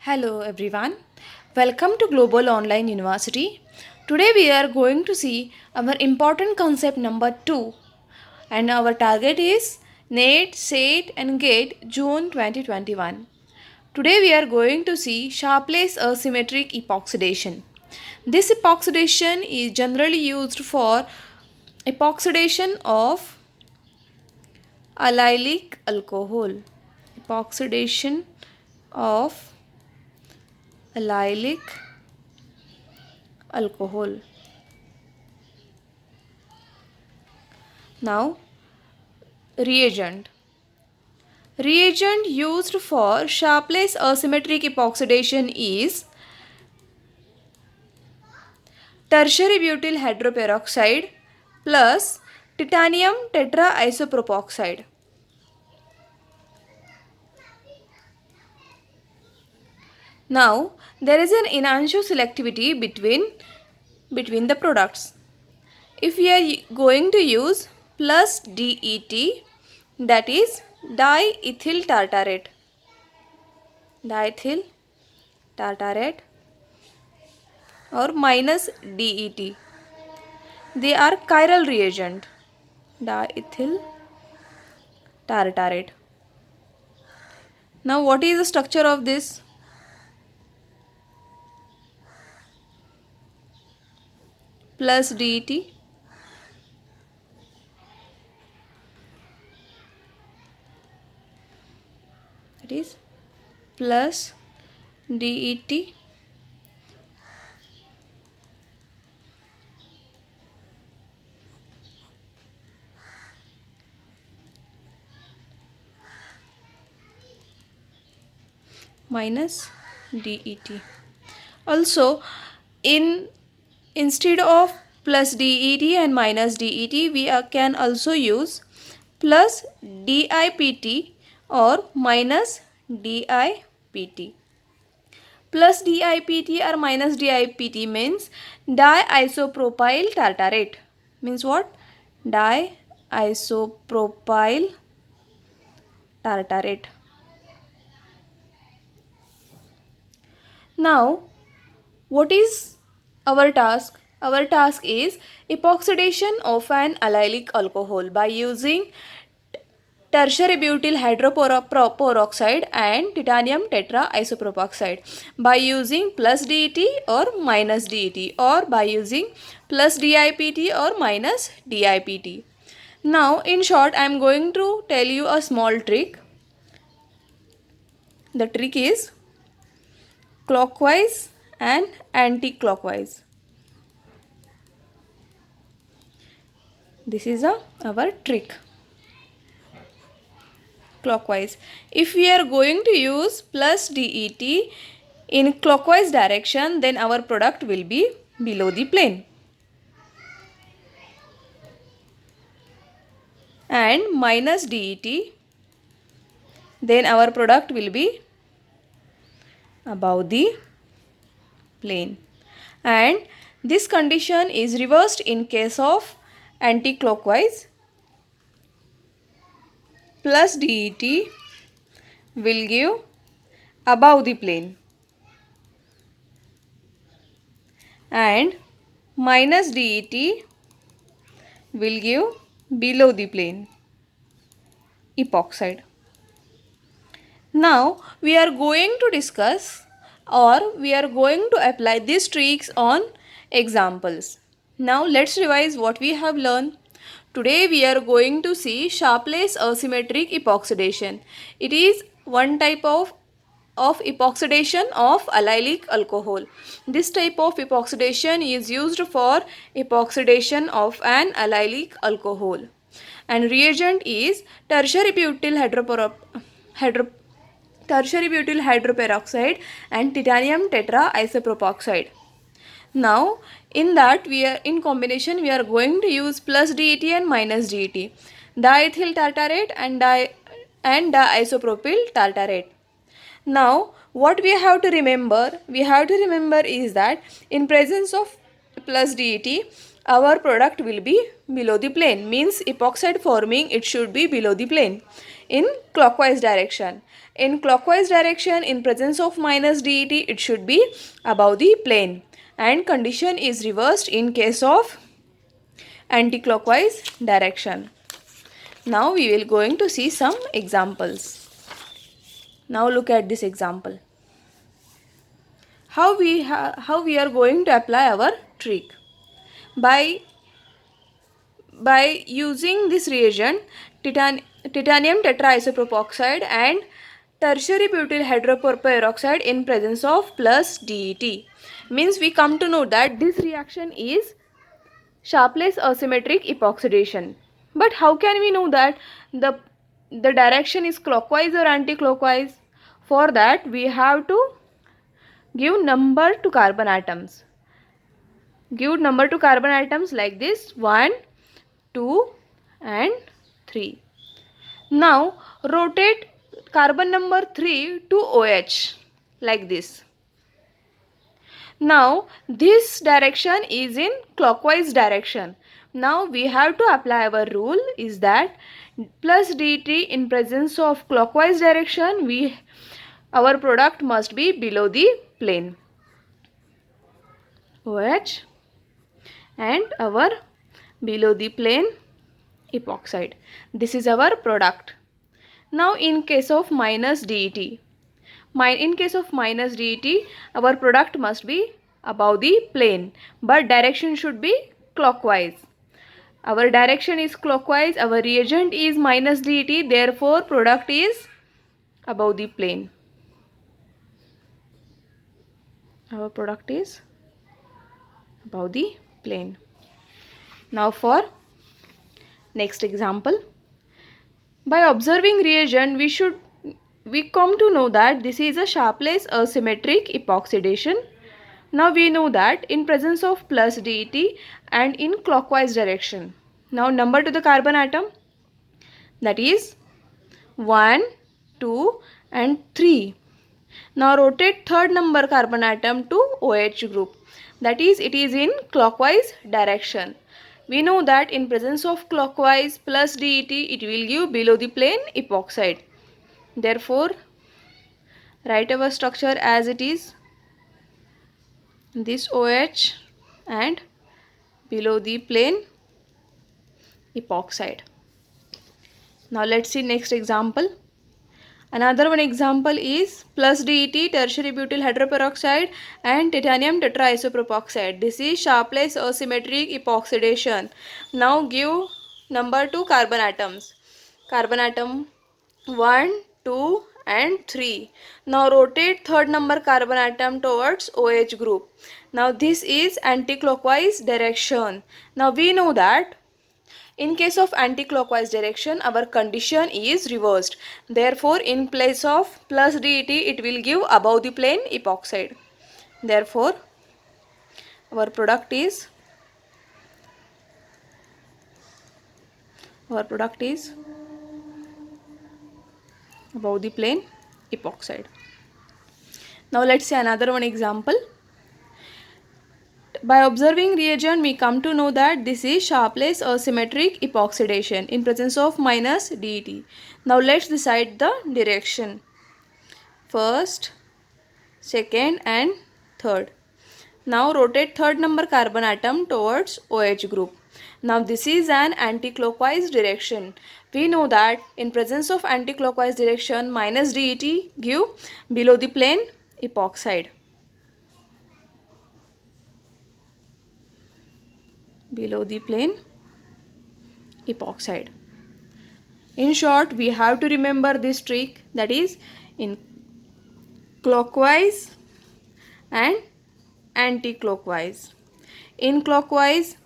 Hello everyone. Welcome to Global Online University. Today we are going to see our important concept number 2 and our target is NET, SET and GATE June 2021. Today we are going to see Sharpless asymmetric epoxidation. This epoxidation is generally used for epoxidation of allylic alcohol. Epoxidation of allylic alcohol. Now, reagent. Reagent used for Sharpless asymmetric epoxidation is tertiary butyl hydroperoxide plus titanium tetraisopropoxide. Now, there is an enantioselectivity between the products. If we are going to use plus DET, that is diethyl tartarate, diethyl tartarate or minus DET, they are chiral reagent, diethyl tartarate. Now what is the structure of this? Plus DET, that is plus DET minus DET. Also, instead of plus DET and minus DET, we can also use plus DIPT or minus DIPT. Plus DIPT or minus DIPT means diisopropyl tartarate. Means what? Diisopropyl tartarate. Now, what is our task? Our task is epoxidation of an allylic alcohol by using tertiary butyl hydroperoxide and titanium tetraisopropoxide, by using plus DET or minus DET, or by using plus DIPT or minus DIPT. Now, in short, I am going to tell you a small trick. The trick is clockwise and anti-clockwise. This is our trick. Clockwise. If we are going to use plus DET in clockwise direction, then our product will be below the plane. And minus DET, then our product will be above the plane. And this condition is reversed in case of anti-clockwise. Plus DET will give above the plane and minus DET will give below the plane epoxide. Now we are going to discuss or we are going to apply these tricks on examples. Now let's revise what we have learned. Today we are going to see Sharpless asymmetric epoxidation. It is one type of epoxidation of allylic alcohol. This type of epoxidation is used for epoxidation of an allylic alcohol. And reagent is tertiary butyl hydroperoxide and titanium tetraisopropoxide. Now, in that we are in combination we are going to use plus DET and minus DET, diethyl tartarate and diisopropyl tartarate. Now, what we have to remember? We have to remember is that in presence of plus DET, our product will be below the plane. Means epoxide forming, it should be below the plane in clockwise direction. In clockwise direction, in presence of minus det, it should be above the plane. And condition is reversed in case of anti-clockwise direction. Now we will going to see some examples. Now look at this example. How we are going to apply our trick? By using this reagent, titanium tetraisopropoxide and tertiary butyl hydroperoxide in presence of plus DET. Means we come to know that this reaction is Sharpless asymmetric epoxidation. But how can we know that the direction is clockwise or anti-clockwise? For that we have to give number to carbon atoms. Give number to carbon atoms like this: 1, 2 and 3. Now rotate carbon number 3 to OH like this. Now this direction is in clockwise direction. Now we have to apply our rule is that plus dt in presence of clockwise direction, our product must be below the plane. OH and our below the plane epoxide. This is our product. Now in case of minus det, in case of minus det, our product must be above the plane, but direction should be clockwise. Our direction is clockwise, our reagent is minus det, therefore product is above the plane. Our product is above the plane. Now for next example. By observing reagent, we come to know that this is a Sharpless asymmetric epoxidation. Now we know that in presence of plus det and in clockwise direction. Now number to the carbon atom, that is 1, 2 and 3. Now rotate third number carbon atom to OH group. That is, it is in clockwise direction. We know that in presence of clockwise plus det, it will give below the plane epoxide. Therefore, write our structure as it is. This OH and below the plane epoxide. Now let's see next example. Another one example is plus DET, tertiary butyl hydroperoxide and titanium tetraisopropoxide. This is Sharpless asymmetric epoxidation. Now give number to carbon atoms. Carbon atom 1, 2 and 3. Now rotate third number carbon atom towards OH group. Now this is anti-clockwise direction. Now we know that in case of anti-clockwise direction, our condition is reversed. Therefore, in place of plus DET, it will give above the plane epoxide. Therefore, our product is above the plane epoxide. Now let's see another one example. By observing reagent, we come to know that this is Sharpless asymmetric epoxidation in presence of minus DET. Now let's decide the direction. First, second and third. Now rotate third number carbon atom towards OH group. Now this is an anti-clockwise direction. We know that in presence of anti-clockwise direction, minus DET give below the plane epoxide. Below the plane epoxide. In short, we have to remember this trick, that is in clockwise and anti-clockwise. In clockwise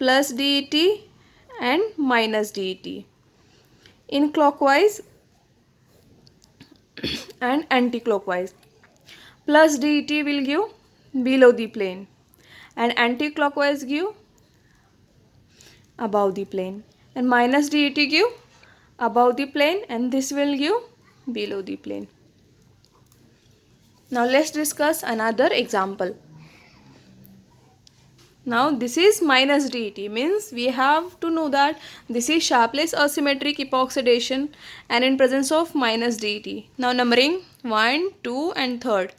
plus DET and minus DET. In clockwise and anti-clockwise. Plus DET will give below the plane and anti-clockwise give above the plane, and minus DET give above the plane, and this will give below the plane. Now let's discuss another example. Now this is minus det, means we have to know that this is Sharpless asymmetric epoxidation and in presence of minus det. Now numbering 1, 2 and 3rd.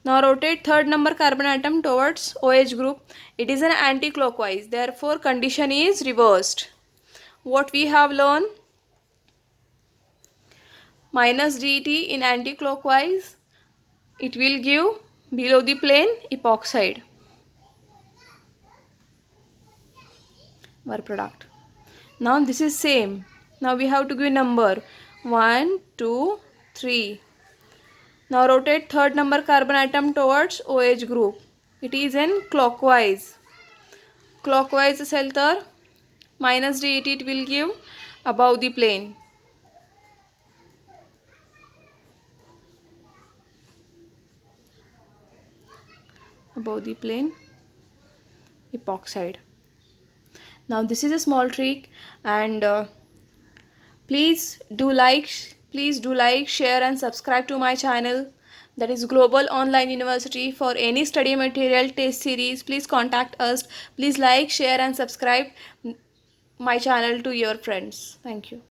Now rotate third number carbon atom towards OH group. It is an anti-clockwise, therefore condition is reversed. What we have learned? Minus det in anti-clockwise, it will give below the plane epoxide. Work product. Now this is same. Now we have to give number 1, 2, 3. Now rotate third number carbon atom towards OH group. It is in clockwise. Clockwise center minus det it will give above the plane. Above the plane epoxide. Now this is a small trick, and please do like, share and subscribe to my channel, that is Global Online University. For any study material test series, please contact us. Please like, share and subscribe my channel to your friends. Thank you.